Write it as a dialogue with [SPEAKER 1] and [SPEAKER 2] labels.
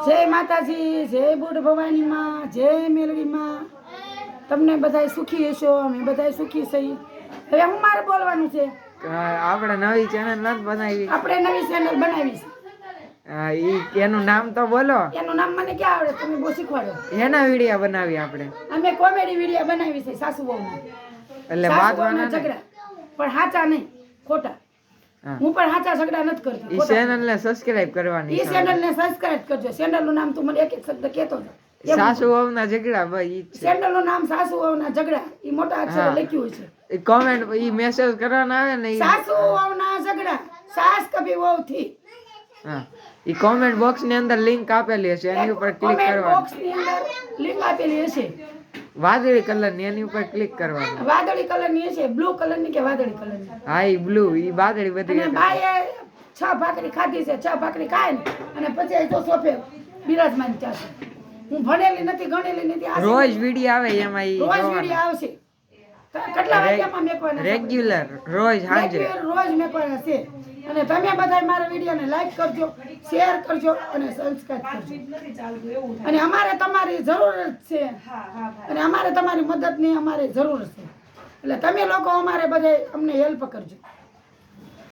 [SPEAKER 1] જય માતાજી, જય બુઢ ભવાની માં, જય મેલડી માં. તમને બધાય સુખી હશો, અમે બધાય સુખી છીએ. હવે હું મારે બોલવાનું છે.
[SPEAKER 2] આપણે નવી ચેનલ નથી બનાવી.
[SPEAKER 1] આપણે નવી ચેનલ બનાવી
[SPEAKER 2] છે. એનું નામ તો બોલો.
[SPEAKER 1] એનું નામ મને ક્યાં આવડે, તમે બહુ શીખવાડો.
[SPEAKER 2] એના વિડિયો બનાવી આપણે.
[SPEAKER 1] અમે કોમેડી વિડિયો બનાવી છે સાસુ વહુના.
[SPEAKER 2] એટલે વાતવાના
[SPEAKER 1] ઝઘડા પણ સાચા નહીં, ખોટા. હું પણ સાચા ઝઘડા નથી કરતી.
[SPEAKER 2] ઈ ચેનલ ને સબસ્ક્રાઇબ કરવાની.
[SPEAKER 1] ઈ ચેનલ ને સબસ્ક્રાઇબ કરજો. ચેનલ નું નામ તું મને એક એક શબ્દ કહેતો હતો.
[SPEAKER 2] સાસુ વહુના ઝઘડા ભાઈ ઈ છે.
[SPEAKER 1] ચેનલ નું નામ સાસુ વહુના ઝઘડા. ઈ મોટા અક્ષરે લખ્યું છે.
[SPEAKER 2] ઈ કમેન્ટ ઈ મેસેજ કરવાના આવે ને
[SPEAKER 1] સાસુ વહુના ઝઘડા, સાસ કભી વહુ થી.
[SPEAKER 2] હા, ઈ કમેન્ટ બોક્સ ની અંદર લિંક આપેલી હશે, એની ઉપર ક્લિક કરવાનું.
[SPEAKER 1] બોક્સ ની અંદર લિંક આપેલી હશે.
[SPEAKER 2] વાદળી કલર ની, એની ઉપર ક્લિક કરવાનું.
[SPEAKER 1] વાદળી કલર ની હશે, બ્લુ કલર ની કે વાદળી કલર ની?
[SPEAKER 2] હા, ઈ બ્લુ, ઈ વાદળી બધી.
[SPEAKER 1] અને બાઈએ 6 ભાખરી ખાધી છે, 6 ભાખરી ખાય ને અને પછી તો સોફે બિરાજમાન થયા છે. હું ભણેલી નથી, ગણેલી નથી.
[SPEAKER 2] રોજ વિડિયો આવે એમાં ઈ
[SPEAKER 1] રોજ વિડિયો આવશે. કેટલા વાગ્યામાં મેકવાના?
[SPEAKER 2] રેગ્યુલર રોજ સાંજે
[SPEAKER 1] રોજ મેકવાના છે. અને તમે બધા મારા વિડિયોને લાઈક કરજો, શેર કરજો અને સબસ્ક્રાઇબ કરજો. અને અમારે તમારી જરૂરત છે. અને અમારે તમારી મદદની અમારે જરૂર છે. એટલે તમે લોકો અમારે બધા અમને હેલ્પ કરજો.